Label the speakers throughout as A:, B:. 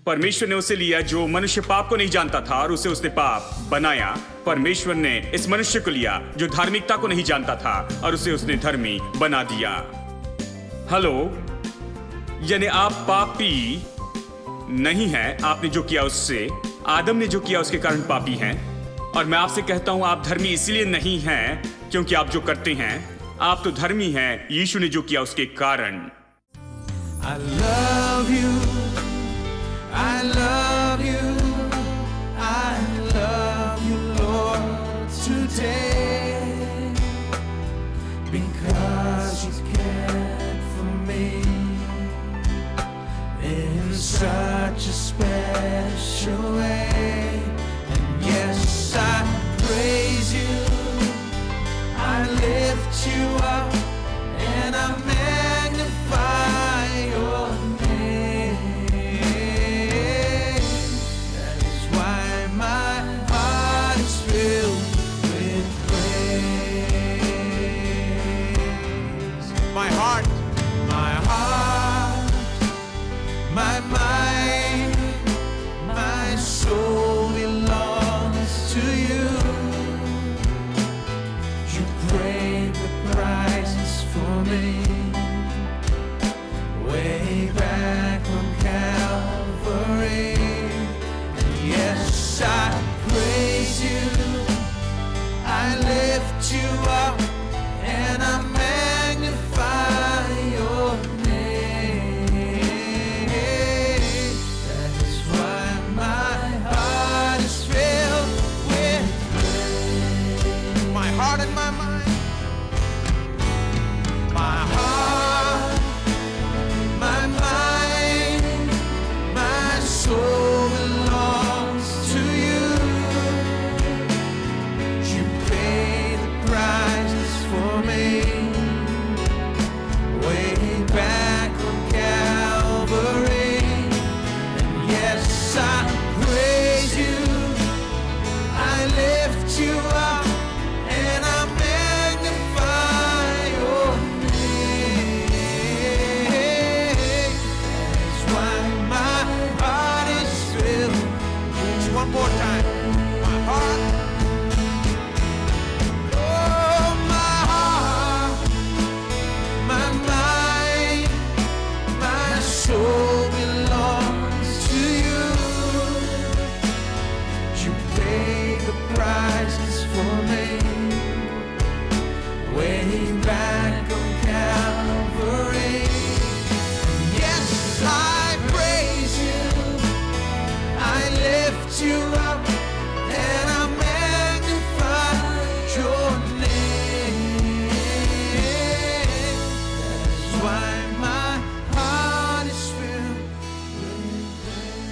A: परमेश्वर ने उसे लिया जो मनुष्य पाप को नहीं जानता था और उसे उसने पाप बनाया। परमेश्वर ने इस मनुष्य को लिया जो धार्मिकता को नहीं जानता था और उसे उसने धर्मी बना दिया। हेलो, यानी आप पापी नहीं हैं। आपने जो किया उससे, आदम ने जो किया उसके कारण पापी हैं। और मैं आपसे कहता हूं आप धर्मी इसलिए नहीं हैं क्योंकि आप जो करते हैं, आप तो धर्मी हैं यीशु ने जो किया उसके कारण।
B: I love you, I love you, I love you, Lord, today, because you cared for me in such a special way. And yes, I praise you, I lift you up, and I magnify your name. That is why my heart is filled with praise. My heart, my mind, my soul belongs to you. You paid the price for me. Way back on Calvary. And yes, I praise you, I lift you up, and I magnify your name. That is why my heart is filled with praise. My heart and my mind. My heart, my mind, my soul belongs to you. You paid the price for me. Way back on Calvary. And yes, I praise you, I lift you up, and I magnify your name. That's why my heart is filled. Just one more time. My heart. Oh, my heart, my mind, my soul belongs to you. You paid the prices for me. Way back on Calvary. Yes, I praise you, I lift you up, and I magnify your name. That's why my heart is filled with praise.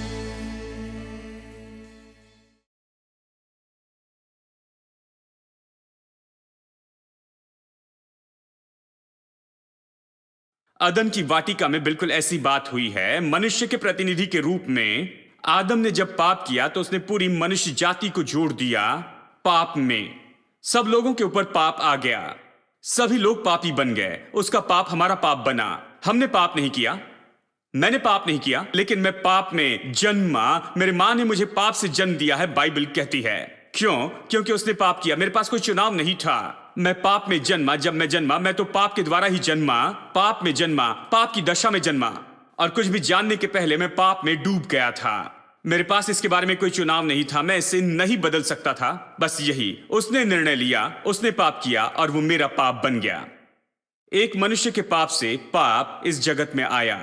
A: अदन की वाटिका में बिल्कुल ऐसी बात हुई है। मनुष्य के प्रतिनिधि के रूप में आदम ने जब पाप किया तो उसने पूरी मनुष्य जाति को जोड़ दिया पाप में। सब लोगों के ऊपर पाप आ गया, सभी लोग पापी बन गए। उसका पाप हमारा पाप बना। हमने पाप नहीं किया, मैंने पाप नहीं किया, लेकिन मैं पाप में जन्मा। मेरी मां ने मुझे पाप से जन्म दिया है, बाइबल कहती है। क्यों? क्योंकि उसने पाप किया। मेरे पास कोई चुनाव नहीं था। मैं पाप में जन्मा। जब मैं जन्मा, मैं तो पाप के द्वारा ही जन्मा, पाप में जन्मा, पाप की दशा में जन्मा। और कुछ भी जानने के पहले मैं पाप में डूब गया था। मेरे पास इसके बारे में कोई चुनाव नहीं था। मैं इसे नहीं बदल सकता था। बस यही, उसने निर्णय लिया, उसने पाप किया और वो मेरा पाप बन गया। एक मनुष्य के पाप से पाप इस जगत में आया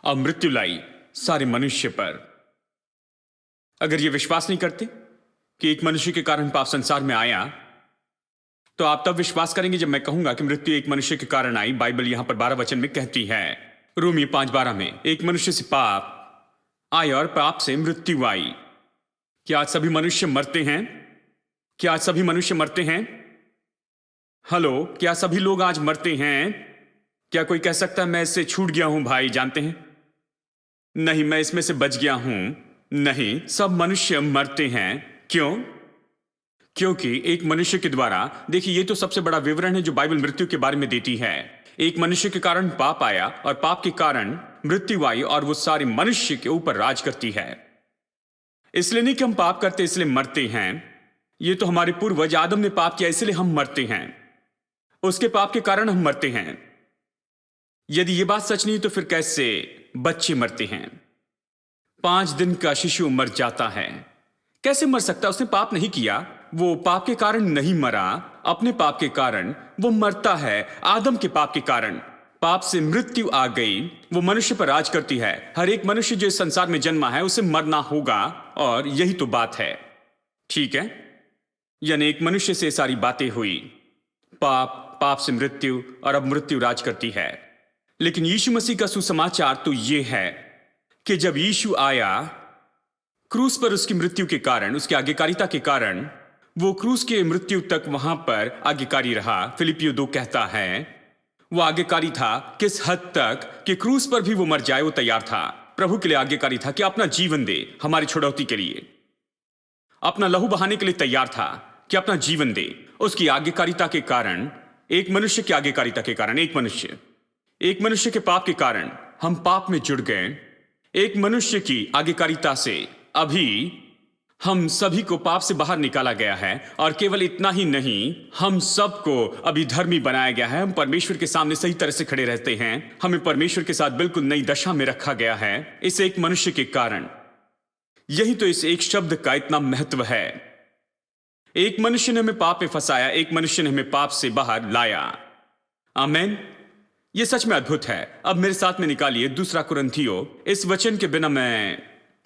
A: और मृत्यु लाई सारे मनुष्य पर। अगर ये विश्वास नहीं करते कि एक मनुष्य के कारण पाप संसार में आया, तो आप तब विश्वास करेंगे जब मैं कहूंगा कि मृत्यु एक मनुष्य के कारण आई। बाइबल यहां पर 12 वचन में कहती है, रोमी 5:12 में, एक मनुष्य से पाप आया और पाप से मृत्यु आई। क्या आज सभी मनुष्य मरते हैं? क्या आज सभी मनुष्य मरते हैं? हेलो, क्या सभी लोग आज मरते हैं? क्या कोई कह सकता है मैं इससे छूट गया हूं? भाई जानते हैं, नहीं, मैं इसमें से बच गया हूं। नहीं, सब मनुष्य मरते हैं। क्यों? क्योंकि एक मनुष्य के द्वारा, देखिए, ये तो सबसे बड़ा विवरण है जो बाइबल मृत्यु के बारे में देती है। एक मनुष्य के कारण पाप आया और पाप के कारण मृत्यु आई और वो सारे मनुष्य के ऊपर राज करती है। इसलिए नहीं कि हम पाप करते इसलिए मरते हैं। ये तो हमारे पूर्वज आदम ने पाप किया इसलिए हम मरते हैं। उसके पाप के कारण हम मरते हैं। यदि ये बात सच नहीं तो फिर कैसे बच्चे मरते हैं? 5 दिन का शिशु मर जाता है। कैसे मर सकता है? उसने पाप नहीं किया, वो पाप के कारण नहीं मरा, अपने पाप के कारण वो मरता है। आदम के पाप के कारण पाप से मृत्यु आ गई, वो मनुष्य पर राज करती है। हर एक मनुष्य जो इस संसार में जन्मा है उसे मरना होगा, और यही तो बात है, ठीक है? यानी एक मनुष्य से सारी बातें हुई, पाप से मृत्यु, और अब मृत्यु राज करती है। लेकिन यीशु मसीह का सुसमाचार तो यह है कि जब यीशु आया क्रूस पर, उसकी मृत्यु के कारण, उसकी आज्ञाकारिता के कारण, वो क्रूस के मृत्यु तक वहां पर आज्ञाकारी रहा। फिलिपियो 2 कहता है वो आज्ञाकारी था किस हद तक कि क्रूस पर भी वो मर जाए, वो तैयार था। प्रभु के लिए आज्ञाकारी था कि अपना जीवन दे हमारी छुड़ौती के लिए, अपना लहू बहाने के लिए तैयार था कि अपना जीवन दे। उसकी आज्ञाकारिता के कारण, एक मनुष्य की आज्ञाकारिता के कारण, एक मनुष्य के पाप के कारण हम पाप में जुड़ गए। एक मनुष्य की आज्ञाकारिता से अभी हम सभी को पाप से बाहर निकाला गया है, और केवल इतना ही नहीं, हम सबको अभी धर्मी बनाया गया है। हम परमेश्वर के सामने सही तरह से खड़े रहते हैं। हमें परमेश्वर के साथ बिल्कुल नई दशा में रखा गया है इस एक मनुष्य के कारण। यही तो इस एक शब्द का इतना महत्व है। एक मनुष्य ने हमें पाप में फंसाया, एक मनुष्य ने हमें पाप से बाहर लाया। आमीन। यह सच में अद्भुत है। अब मेरे साथ में निकालिए 2 कुरिन्थियों। इस वचन के बिना मैं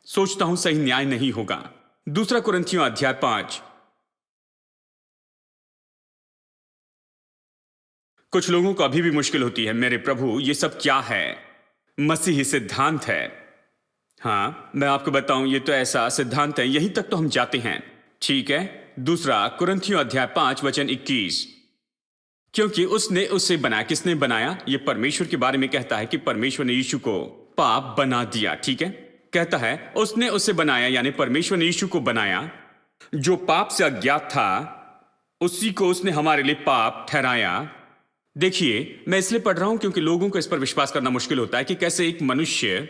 A: सोचता हूं सही न्याय नहीं होगा। 2 कुरिन्थियों अध्याय 5। कुछ लोगों को अभी भी मुश्किल होती है, मेरे प्रभु ये सब क्या है? मसीही सिद्धांत है। हाँ, मैं आपको बताऊं, ये तो ऐसा सिद्धांत है, यहीं तक तो हम जाते हैं, ठीक है? 2 कुरिन्थियों अध्याय 5 वचन 21। क्योंकि उसने उसे बनाया। किसने बनाया? ये परमेश्वर के बारे में कहता है कि परमेश्वर ने यीशु को पाप बना दिया, ठीक है? कहता है उसने उसे बनाया, यानी परमेश्वर ने यीशु को बनाया। जो पाप से अज्ञात था उसी को उसने हमारे लिए पाप ठहराया। देखिए, मैं इसलिए पढ़ रहा हूं क्योंकि लोगों को इस पर विश्वास करना मुश्किल होता है कि कैसे एक मनुष्य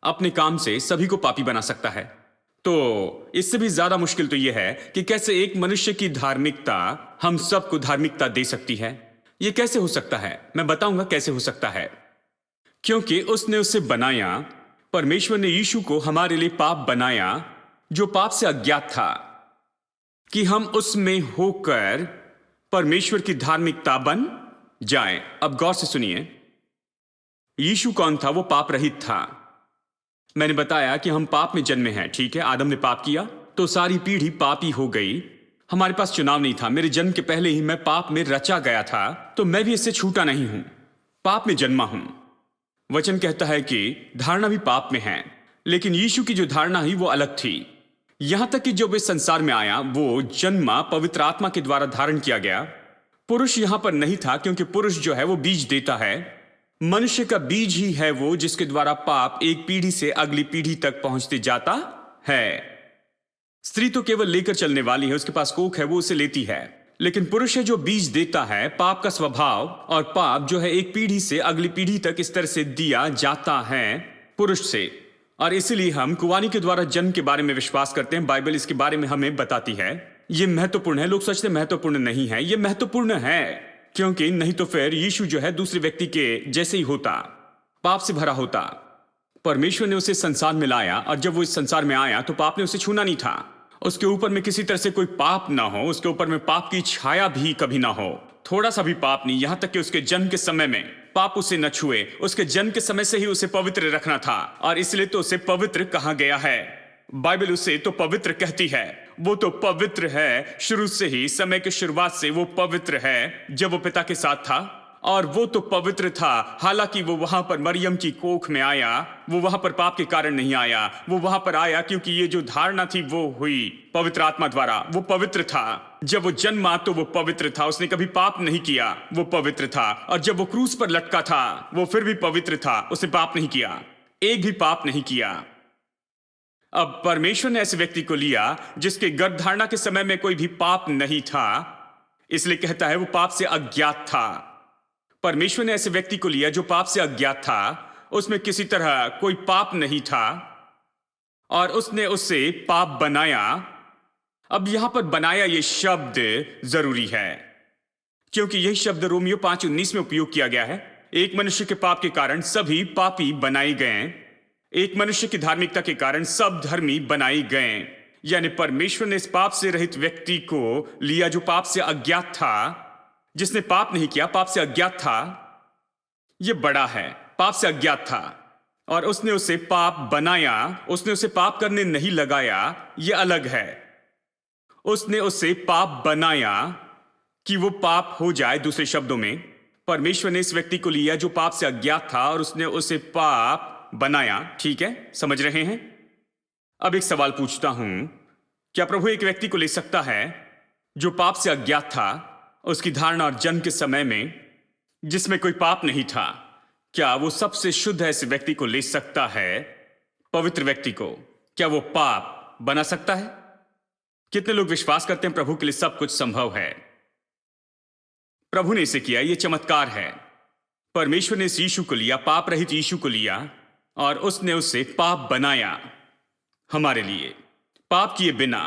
A: अपने काम से सभी को पापी बना सकता है। तो इससे भी ज्यादा मुश्किल तो यह है कि कैसे एक मनुष्य की धार्मिकता हम सबको धार्मिकता दे सकती है। यह कैसे हो सकता है? मैं बताऊंगा कैसे हो सकता है। क्योंकि उसने उसे बनाया, परमेश्वर ने यीशु को हमारे लिए पाप बनाया, जो पाप से अज्ञात था, कि हम उसमें होकर परमेश्वर की धार्मिकता बन जाएं। अब गौर से सुनिए, यीशु कौन था? वो पाप रहित था। मैंने बताया कि हम पाप में जन्मे हैं, ठीक है? आदम ने पाप किया तो सारी पीढ़ी पापी हो गई। हमारे पास चुनाव नहीं था। मेरे जन्म के पहले ही मैं पाप में रचा गया था, तो मैं भी इससे छूटा नहीं हूं, पाप में जन्मा हूं। वचन कहता है कि धारणा भी पाप में है, लेकिन यीशु की जो धारणा ही वो अलग थी। यहां तक कि जब इस संसार में आया वो जन्मा पवित्र आत्मा के द्वारा धारण किया गया। पुरुष यहां पर नहीं था, क्योंकि पुरुष जो है वो बीज देता है। मनुष्य का बीज ही है वो जिसके द्वारा पाप एक पीढ़ी से अगली पीढ़ी तक पहुंचते जाता है। स्त्री तो केवल लेकर चलने वाली है, उसके पास कोख है, वो उसे लेती है। लेकिन पुरुष है जो बीज देता है पाप का स्वभाव, और पाप जो है एक पीढ़ी से अगली पीढ़ी तक इस तरह से दिया जाता है पुरुष से। और इसलिए हम कुंवारी के द्वारा जन्म के बारे में विश्वास करते हैं। बाइबल इसके बारे में हमें बताती है। यह महत्वपूर्ण है। लोग सोचते हैं महत्वपूर्ण नहीं है। यह महत्वपूर्ण है, क्योंकि नहीं तो फिर यीशु जो है दूसरे व्यक्ति के जैसे ही होता, पाप से भरा होता। परमेश्वर ने उसे संसार में लाया, और जब वो इस संसार में आया तो पाप ने उसे छूना नहीं था। उसके ऊपर में किसी तरह से कोई पाप ना हो, उसके ऊपर में पाप की छाया भी कभी ना हो, थोड़ा सा भी पाप नहीं। यहां तक कि उसके जन्म के समय में पाप उसे न छुए। उसके जन्म के समय से ही उसे पवित्र रखना था, और इसलिए तो उसे पवित्र कहा गया है। बाइबल उसे तो पवित्र कहती है। वो तो पवित्र है शुरू से ही, समय की शुरुआत से वो पवित्र है। जब वो पिता के साथ था, और वो तो पवित्र था। हालांकि वो वहां पर मरियम की कोख में आया, वो वहां पर पाप के कारण नहीं आया। वो वहां पर आया क्योंकि ये जो धारणा थी वो हुई पवित्र आत्मा द्वारा। वो पवित्र था। जब वो जन्मा तो वो पवित्र था, उसने कभी पाप नहीं किया, वो पवित्र था। और जब वो क्रूस पर लटका था वो फिर भी पवित्र था, उसने पाप नहीं किया, एक भी पाप नहीं किया। अब परमेश्वर ने ऐसे व्यक्ति को लिया जिसके गर्भधारणा के समय में कोई भी पाप नहीं था, इसलिए कहता है वो पाप से अज्ञात था। परमेश्वर ने ऐसे व्यक्ति को लिया जो पाप से अज्ञात था, उसमें किसी तरह कोई पाप नहीं था, और उसने उससे पाप बनाया। अब यहां पर बनाया ये शब्द जरूरी है, क्योंकि यही शब्द रोमियो 5:19 में उपयोग किया गया है। एक मनुष्य के पाप के कारण सभी पापी बनाए गए, एक मनुष्य की धार्मिकता के कारण सब धर्मी बनाए गए। यानी परमेश्वर ने इस पाप से रहित व्यक्ति को लिया जो पाप से अज्ञात था, जिसने पाप नहीं किया, पाप से अज्ञात था। यह बड़ा है, पाप से अज्ञात था, और उसने उसे पाप बनाया। उसने उसे पाप करने नहीं लगाया, यह अलग है। उसने उसे पाप बनाया कि वो पाप हो जाए। दूसरे शब्दों में, परमेश्वर ने इस व्यक्ति को लिया जो पाप से अज्ञात था और उसने उसे पाप बनाया। ठीक है, समझ रहे हैं? अब एक सवाल पूछता हूं, क्या प्रभु एक व्यक्ति को ले सकता है जो पाप से अज्ञात था, उसकी धारणा और जन्म के समय में, जिसमें कोई पाप नहीं था? क्या वो सबसे शुद्ध ऐसे व्यक्ति को ले सकता है, पवित्र व्यक्ति को? क्या वो पाप बना सकता है? कितने लोग विश्वास करते हैं प्रभु के लिए सब कुछ संभव है? प्रभु ने इसे किया, यह चमत्कार है। परमेश्वर ने इस यीशु को लिया, पाप रहित यीशु को लिया, और उसने उसे पाप बनाया हमारे लिए। पाप किए बिना,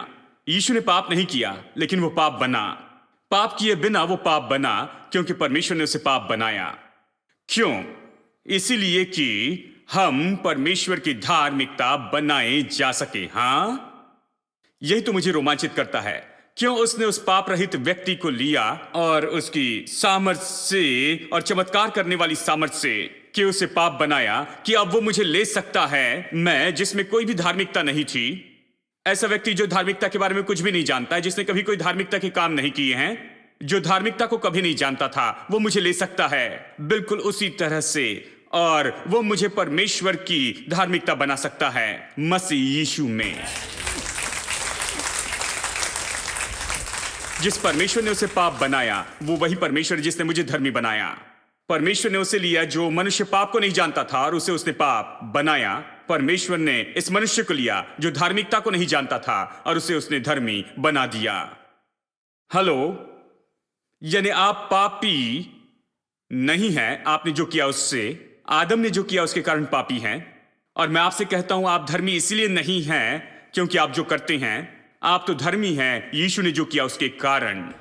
A: यीशु ने पाप नहीं किया, लेकिन वो पाप बना। पाप किए बिना वो पाप बना, क्योंकि परमेश्वर ने उसे पाप बनाया। क्यों? इसीलिए कि हम परमेश्वर की धार्मिकता बनाए जा सके। हां, यही तो मुझे रोमांचित करता है। क्यों उसने उस पाप रहित व्यक्ति को लिया और उसकी सामर्थ्य से और चमत्कार करने वाली सामर्थ्य से कि उसे पाप बनाया, कि अब वो मुझे ले सकता है, मैं जिसमें कोई भी धार्मिकता नहीं थी। ऐसा व्यक्ति जो धार्मिकता के बारे में कुछ भी नहीं जानता है, जिसने कभी कोई धार्मिकता के काम नहीं किए हैं, जो धार्मिकता को कभी नहीं जानता था, वो मुझे ले सकता है बिल्कुल उसी तरह से, और वो मुझे परमेश्वर की धार्मिकता बना सकता है मसीह यीशु में। जिस परमेश्वर ने उसे पाप बनाया, वो वही परमेश्वर जिसने मुझे धर्मी बनाया। परमेश्वर ने उसे लिया जो मनुष्य पाप को नहीं जानता था, और उसे उसने पाप बनाया। परमेश्वर ने इस मनुष्य को लिया जो धार्मिकता को नहीं जानता था, और उसे उसने धर्मी बना दिया। हेलो, यानी आप पापी नहीं हैं, आपने जो किया उससे, आदम ने जो किया उसके कारण पापी हैं। और मैं आपसे कहता हूं, आप धर्मी इसलिए नहीं हैं क्योंकि आप जो करते हैं, आप तो धर्मी हैं यीशु ने जो किया उसके कारण।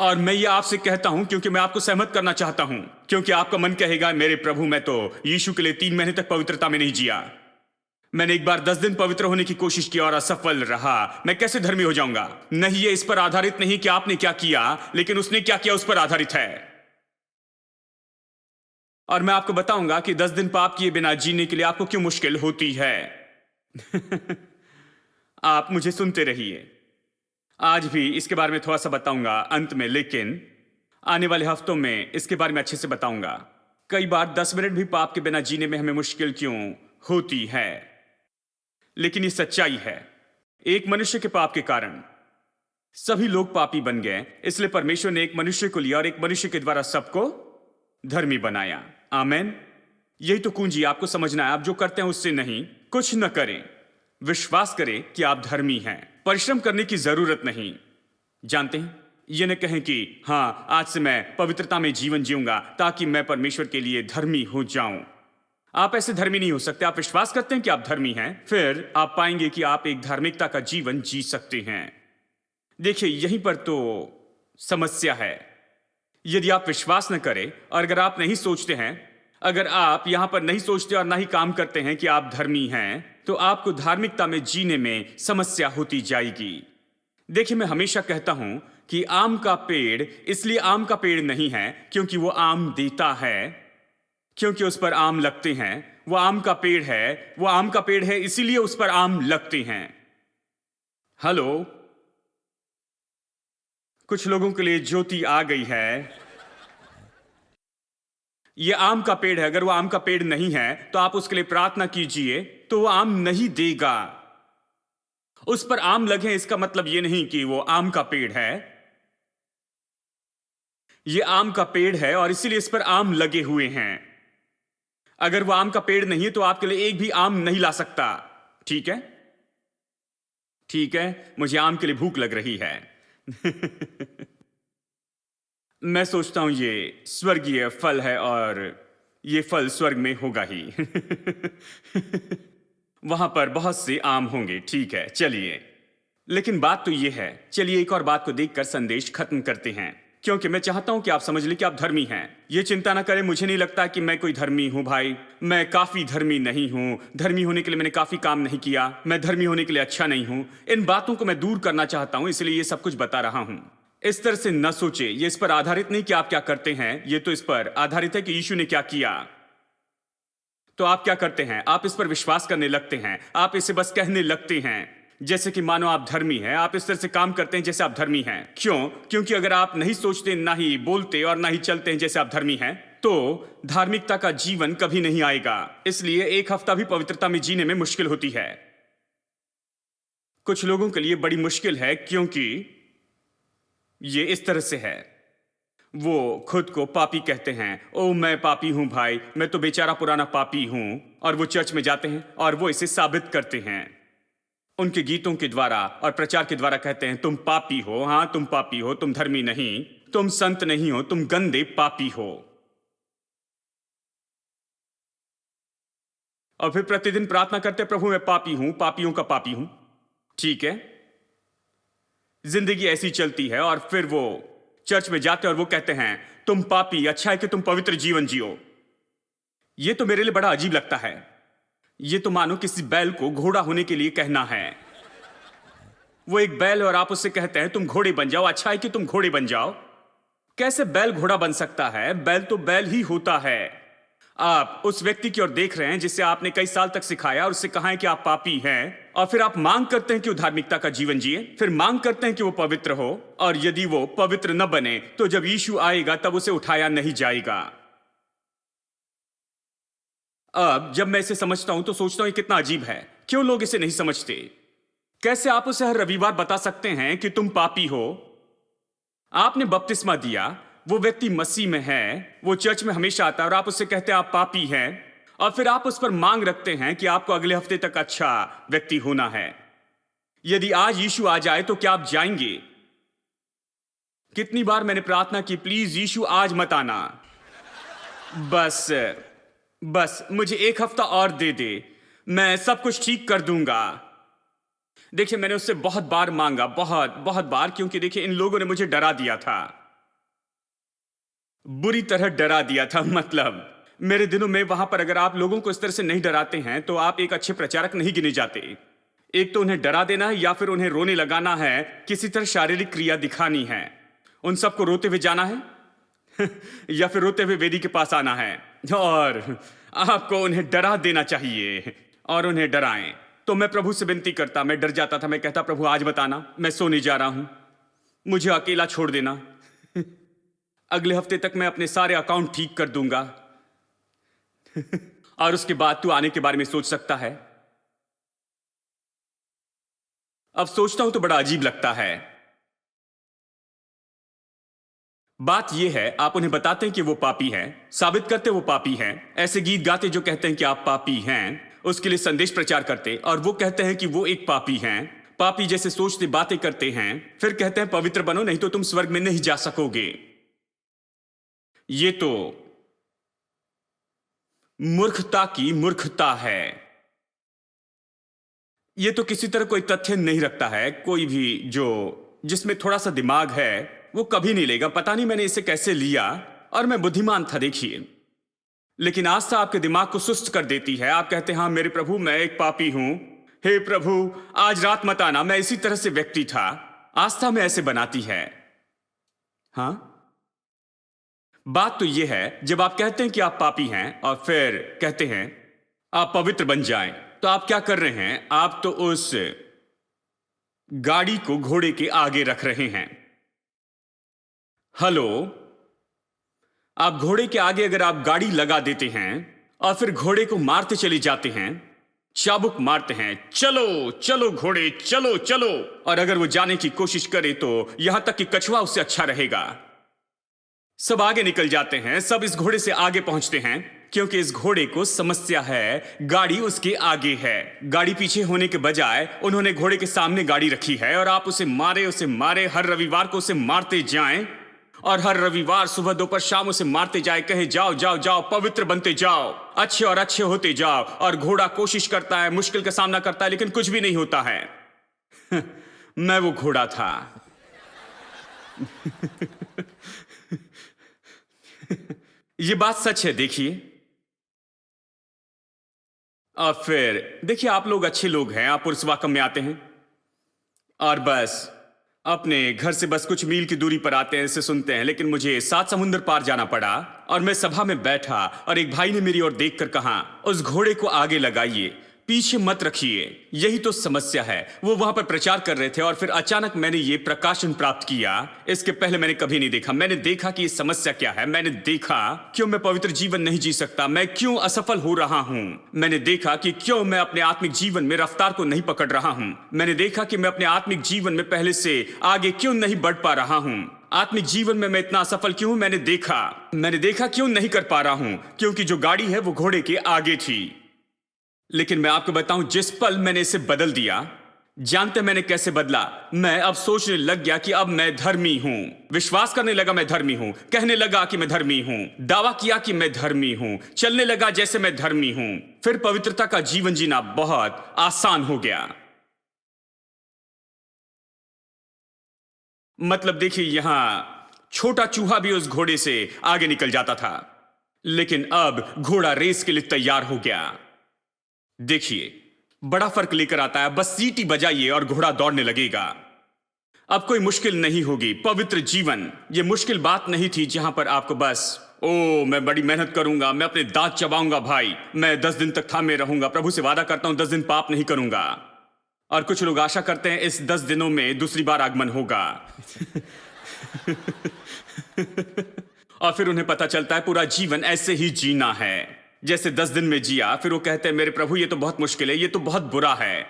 A: और मैं ये आपसे कहता हूं क्योंकि मैं आपको सहमत करना चाहता हूं, क्योंकि आपका मन कहेगा, मेरे प्रभु, मैं तो यीशु के लिए 3 महीने तक पवित्रता में नहीं जिया। मैंने एक बार 10 दिन पवित्र होने की कोशिश की और असफल रहा, मैं कैसे धर्मी हो जाऊंगा? नहीं, ये इस पर आधारित नहीं कि आपने क्या किया, लेकिन उसने क्या किया उस पर आधारित है। और मैं आपको बताऊंगा कि 10 दिन पाप किए बिना जीने के लिए आपको क्यों मुश्किल होती है। आप मुझे सुनते रहिए। आज भी इसके बारे में थोड़ा सा बताऊंगा अंत में, लेकिन आने वाले हफ्तों में इसके बारे में अच्छे से बताऊंगा। कई बार 10 मिनट भी पाप के बिना जीने में हमें मुश्किल क्यों होती है, लेकिन ये सच्चाई है। एक मनुष्य के पाप के कारण सभी लोग पापी बन गए, इसलिए परमेश्वर ने एक मनुष्य को लिया और एक मनुष्य के द्वारा सबको धर्मी बनाया। आमेन। यही तो कुंजी आपको समझना है। आप जो करते हैं उससे नहीं, कुछ न करें, विश्वास करें कि आप धर्मी हैं। परिश्रम करने की जरूरत नहीं। जानते हैं, ये न कहें कि हां, आज से मैं पवित्रता में जीवन जीऊंगा ताकि मैं परमेश्वर के लिए धर्मी हो जाऊं। आप ऐसे धर्मी नहीं हो सकते। आप विश्वास करते हैं कि आप धर्मी हैं, फिर आप पाएंगे कि आप एक धार्मिकता का जीवन जी सकते हैं। देखिए, यहीं पर तो समस्या है। यदि आप विश्वास न करें और अगर आप नहीं सोचते हैं, अगर आप यहां पर नहीं सोचते और ना ही काम करते हैं कि आप धर्मी हैं, तो आपको धार्मिकता में जीने में समस्या होती जाएगी। देखिए, मैं हमेशा कहता हूं कि आम का पेड़ इसलिए आम का पेड़ नहीं है क्योंकि वो आम देता है, क्योंकि उस पर आम लगते हैं। वो आम का पेड़ है, वो आम का पेड़ है इसीलिए उस पर आम लगते हैं। हेलो, कुछ लोगों के लिए ज्योति आ गई है। ये आम का पेड़ है, अगर वो आम का पेड़ नहीं है तो आप उसके लिए प्रार्थना कीजिए, तो वो आम नहीं देगा। उस पर आम लगे इसका मतलब ये नहीं कि वो आम का पेड़ है। ये आम का पेड़ है और इसीलिए इस पर आम लगे हुए हैं। अगर वो आम का पेड़ नहीं है तो आपके लिए एक भी आम नहीं ला सकता। ठीक है? ठीक है, मुझे आम के लिए भूख लग रही है। मैं सोचता हूं ये स्वर्गीय फल है और ये फल स्वर्ग में होगा ही। वहां पर बहुत से आम होंगे, ठीक है, चलिए। लेकिन बात तो ये है, चलिए एक और बात को देखकर संदेश खत्म करते हैं, क्योंकि मैं चाहता हूं कि आप समझ लें कि आप धर्मी हैं। ये चिंता ना करें, मुझे नहीं लगता कि मैं कोई धर्मी हूं भाई। मैं काफी धर्मी नहीं हूं। धर्मी होने के लिए मैंने काफी काम नहीं किया। मैं धर्मी होने के लिए अच्छा नहीं हूं। इन बातों को मैं दूर करना चाहता हूं, इसलिए ये सब कुछ बता रहा हूं। इस तरह से न सोचे। ये इस पर आधारित नहीं कि आप क्या करते हैं, ये तो इस पर आधारित है कि यीशु ने क्या किया। तो आप क्या करते हैं? आप इस पर विश्वास करने लगते हैं। आप इसे बस कहने लगते हैं जैसे कि मानो आप धर्मी हैं। आप इस तरह से काम करते हैं जैसे आप धर्मी हैं। क्यों? क्योंकि अगर आप नहीं सोचते, ना ही बोलते और ना ही चलते हैं जैसे आप धर्मी हैं, तो धार्मिकता का जीवन कभी नहीं आएगा। इसलिए एक हफ्ता भी पवित्रता में जीने में मुश्किल होती है। कुछ लोगों के लिए बड़ी मुश्किल है, क्योंकि ये इस तरह से है, वो खुद को पापी कहते हैं। ओ मैं पापी हूं भाई, मैं तो बेचारा पुराना पापी हूं। और वो चर्च में जाते हैं और वो इसे साबित करते हैं उनके गीतों के द्वारा और प्रचार के द्वारा। कहते हैं तुम पापी हो, हां तुम पापी हो, तुम धर्मी नहीं, तुम संत नहीं हो, तुम गंदे पापी हो। और फिर प्रतिदिन प्रार्थना करते, प्रभु मैं पापी हूं, पापियों का पापी हूं। ठीक है, जिंदगी ऐसी चलती है। और फिर वो चर्च में जाते और वो कहते हैं तुम पापी, अच्छा है कि तुम पवित्र जीवन जियो। ये तो मेरे लिए बड़ा अजीब लगता है। ये तो मानो किसी बैल को घोड़ा होने के लिए कहना है। वो एक बैल और आप उससे कहते हैं तुम घोड़े बन जाओ, अच्छा है कि तुम घोड़े बन जाओ। कैसे बैल घोड़ा बन सकता है? बैल तो बैल ही होता है। आप उस व्यक्ति की ओर देख रहे हैं जिसे आपने कई साल तक सिखाया और उससे कहा है कि आप पापी हैं, और फिर आप मांग करते हैं कि वो धार्मिकता का जीवन जिए, फिर मांग करते हैं कि वो पवित्र हो। और यदि वो पवित्र न बने तो जब यीशु आएगा तब उसे उठाया नहीं जाएगा। अब जब मैं इसे समझता हूं तो सोचता हूं ये कितना अजीब है। क्यों लोग इसे नहीं समझते? कैसे आप उसे हर रविवार बता सकते हैं कि तुम पापी हो? आपने बपतिस्मा दिया, वो व्यक्ति मसीह में है, वो चर्च में हमेशा आता है, और आप उससे कहते हैं आप पापी हैं, और फिर आप उस पर मांग रखते हैं कि आपको अगले हफ्ते तक अच्छा व्यक्ति होना है। यदि आज यीशु आ जाए तो क्या आप जाएंगे? कितनी बार मैंने प्रार्थना की, प्लीज यीशु आज मत आना, बस मुझे एक हफ्ता और दे दे, मैं सब कुछ ठीक कर दूंगा। देखिए मैंने उससे बहुत बार मांगा, बहुत बार, क्योंकि देखिए इन लोगों ने मुझे डरा दिया था, बुरी तरह डरा दिया था। मतलब मेरे दिनों में वहां पर अगर आप लोगों को इस तरह से नहीं डराते हैं तो आप एक अच्छे प्रचारक नहीं गिने जाते। एक तो उन्हें डरा देना है, या फिर उन्हें रोने लगाना है, किसी तरह शारीरिक क्रिया दिखानी है, उन सबको रोते हुए जाना है या फिर रोते हुए वेदी के पास आना है, और आपको उन्हें डरा देना चाहिए और उन्हें डराएं। तो मैं प्रभु से विनती करता, मैं डर जाता था, मैं कहता प्रभु आज बताना, मैं सोने जा रहा हूं, मुझे अकेला छोड़ देना, अगले हफ्ते तक मैं अपने सारे अकाउंट ठीक कर दूंगा और उसके बाद तू आने के बारे में सोच सकता है। अब सोचता हूं तो बड़ा अजीब लगता है। बात यह है, आप उन्हें बताते हैं कि वो पापी हैं, साबित करते वो पापी हैं, ऐसे गीत गाते जो कहते हैं कि आप पापी हैं, उसके लिए संदेश प्रचार करते, और वो कहते हैं कि वो एक पापी हैं, पापी जैसे सोचते बातें करते हैं, फिर कहते हैं पवित्र बनो नहीं तो तुम स्वर्ग में नहीं जा सकोगे। ये तो मूर्खता की मूर्खता है। ये तो किसी तरह कोई तथ्य नहीं रखता है। कोई भी जो जिसमें थोड़ा सा दिमाग है वो कभी नहीं लेगा, पता नहीं मैंने इसे कैसे लिया, और मैं बुद्धिमान था देखिए। लेकिन आस्था आपके दिमाग को सुस्त कर देती है। आप कहते हैं हाँ मेरे प्रभु मैं एक पापी हूं, हे प्रभु आज रात मत आना, मैं इसी तरह से व्यक्ति था। आस्था में ऐसे बनाती है। हां, बात तो यह है, जब आप कहते हैं कि आप पापी हैं और फिर कहते हैं आप पवित्र बन जाएं, तो आप क्या कर रहे हैं? आप तो उस गाड़ी को घोड़े के आगे रख रहे हैं। हेलो, आप घोड़े के आगे अगर आप गाड़ी लगा देते हैं और फिर घोड़े को मारते चले जाते हैं, चाबुक मारते हैं, चलो चलो घोड़े चलो चलो, और अगर वो जाने की कोशिश करे तो यहां तक कि कछुआ उससे अच्छा रहेगा, सब आगे निकल जाते हैं, सब इस घोड़े से आगे पहुंचते हैं, क्योंकि इस घोड़े को समस्या है, गाड़ी उसके आगे है। गाड़ी पीछे होने के बजाय उन्होंने घोड़े के सामने गाड़ी रखी है, और आप उसे मारे हर रविवार को उसे मारते जाएं, और हर रविवार सुबह दोपहर शाम उसे मारते जाए, कहे जाओ जाओ जाओ, पवित्र बनते जाओ, अच्छे और अच्छे होते जाओ। और घोड़ा कोशिश करता है, मुश्किल का सामना करता है, लेकिन कुछ भी नहीं होता है। मैं वो घोड़ा था। ये बात सच है। देखिए, और फिर देखिए, आप लोग अच्छे लोग हैं, आप पुरुष वाकम में आते हैं और बस अपने घर से बस कुछ मील की दूरी पर आते हैं, इसे सुनते हैं। लेकिन मुझे 7 समुंदर पार जाना पड़ा और मैं सभा में बैठा और एक भाई ने मेरी ओर देखकर कहा, उस घोड़े को आगे लगाइए, पीछे मत रखिए। यही तो समस्या है। वो वहां पर प्रचार कर रहे थे और फिर अचानक मैंने ये प्रकाशन प्राप्त किया। इसके पहले मैंने कभी नहीं देखा। मैंने देखा कि ये समस्या क्या है। मैंने देखा क्यों मैं पवित्र जीवन नहीं जी सकता, मैं क्यों असफल हो रहा हूं। मैंने देखा कि क्यों मैं अपने आत्मिक जीवन में रफ्तार को नहीं पकड़ रहा हूं। मैंने देखा कि मैं अपने आत्मिक जीवन में पहले से आगे क्यों नहीं बढ़ पा रहा हूं। आत्मिक जीवन में मैं इतना असफल क्यों हूं। मैंने देखा क्यों नहीं कर पा रहा हूं, क्योंकि जो गाड़ी है वो घोड़े के आगे थी। लेकिन मैं आपको बताऊं, जिस पल मैंने इसे बदल दिया, जानते मैंने कैसे बदला? मैं अब सोचने लग गया कि अब मैं धर्मी हूं। विश्वास करने लगा मैं धर्मी हूं, कहने लगा कि मैं धर्मी हूं, दावा किया कि मैं धर्मी हूं, चलने लगा जैसे मैं धर्मी हूं। फिर पवित्रता का जीवन जीना बहुत आसान हो गया। मतलब देखिए, यहां छोटा चूहा भी उस घोड़े से आगे निकल जाता था, लेकिन अब घोड़ा रेस के लिए तैयार हो गया। देखिए, बड़ा फर्क लेकर आता है। बस सीटी बजाइए और घोड़ा दौड़ने लगेगा। अब कोई मुश्किल नहीं होगी। पवित्र जीवन ये मुश्किल बात नहीं थी, जहां पर आपको बस मैं बड़ी मेहनत करूंगा, मैं अपने दांत चबाऊंगा भाई, मैं 10 दिन तक थामे रहूंगा, प्रभु से वादा करता हूं 10 दिन पाप नहीं करूंगा। और कुछ लोग आशा करते हैं इस 10 दिनों में दूसरी बार आगमन होगा। और फिर उन्हें पता चलता है पूरा जीवन ऐसे ही जीना है जैसे 10 दिन में जिया। फिर वो कहते हैं मेरे प्रभु ये तो बहुत मुश्किल है, ये तो बहुत बुरा है।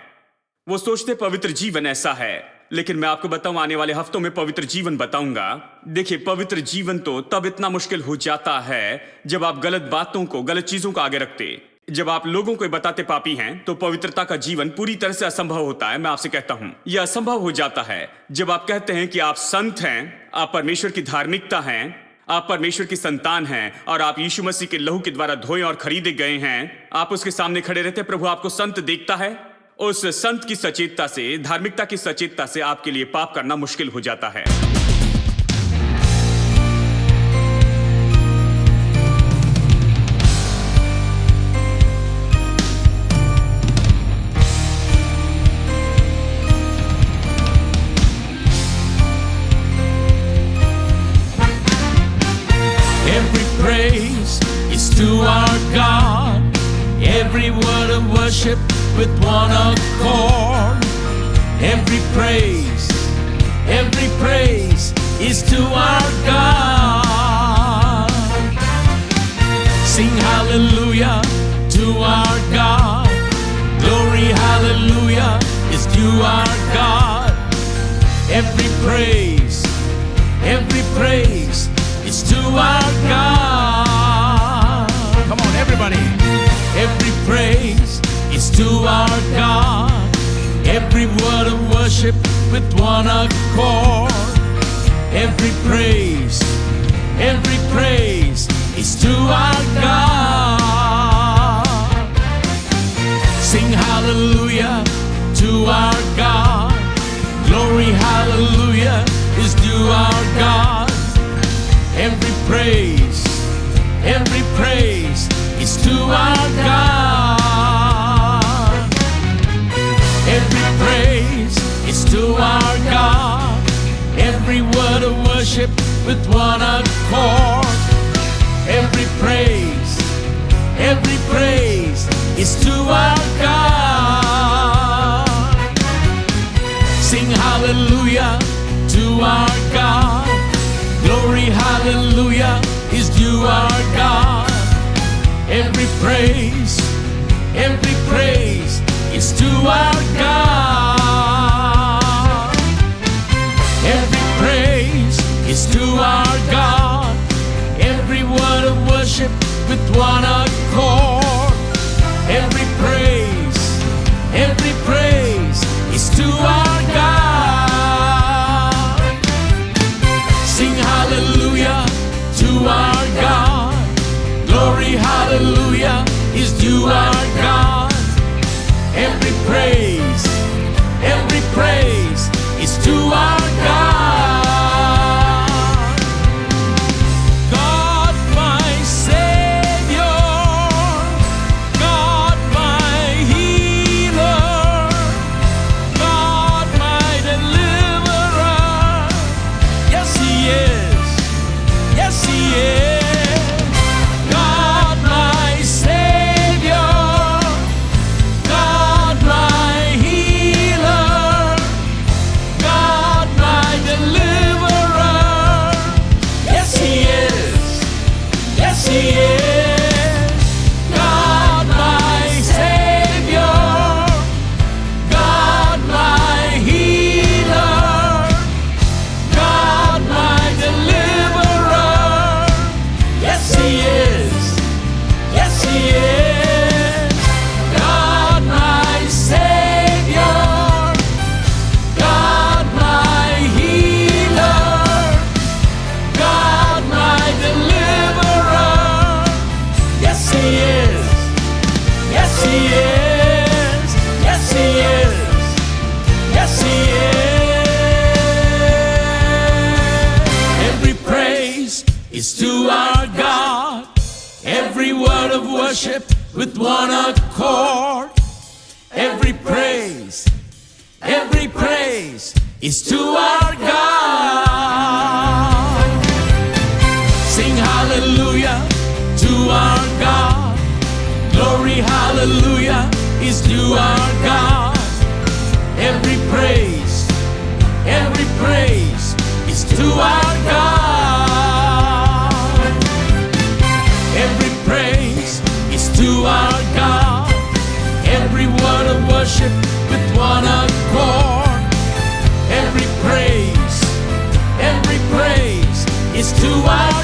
A: वो सोचते पवित्र जीवन ऐसा है। लेकिन मैं आपको बताऊं, आने वाले हफ्तों में पवित्र जीवन बताऊंगा। देखिए, पवित्र जीवन तो तब इतना मुश्किल हो जाता है जब आप गलत बातों को, गलत चीजों को आगे रखते। जब आप लोगों को बताते पापी हैं, तो पवित्रता का जीवन पूरी तरह से असंभव होता है। मैं आपसे कहता हूं, यह असंभव हो जाता है जब आप कहते हैं कि आप संत हैं, आप परमेश्वर की धार्मिकता हैं, आप परमेश्वर की संतान हैं और आप यीशु मसीह के लहू के द्वारा धोए और खरीदे गए हैं। आप उसके सामने खड़े रहते हैं, प्रभु आपको संत देखता है। उस संत की सचेतता से, धार्मिकता की सचेतता से आपके लिए पाप करना मुश्किल हो जाता है।
C: Praise is to our God. Every word of worship with one accord. Every praise is to our God. Sing hallelujah to our God. Glory hallelujah is to our God. Every praise is to our God.
B: Come on, everybody.
C: Every praise is to our God. Every word of worship with one accord. Every praise is to our God. Sing hallelujah to our God. Glory hallelujah is to our God. Every praise is to our God. Every praise is to our God. Every word of worship with one accord. Every praise is to our God. Sing hallelujah to our God. Glory, hallelujah, is due our God. Every praise is to our God. Every praise is to our God. Every word of worship with one accord. Every praise is to our God. Sing hallelujah our God. Every praise is to our God. God my Savior, God my healer, God my deliverer. Yes, He is. Yes, He is. God my Savior, God my healer, God my deliverer. Yes, He is. Yes, He is. God my Savior, God my healer, God my deliverer. Yes, He is. Yes, He is. God my Savior, God my healer, God my deliverer. Yes, He is. Yes, He is. Yes, He is. Yes, He is. Every praise is to our God. Every word of worship with one accord. Every praise is to our God. Sing hallelujah to our God. Glory, hallelujah is to our God. Every praise is to our God. Every praise is to our God. Every word of worship with one accord. Every praise is to our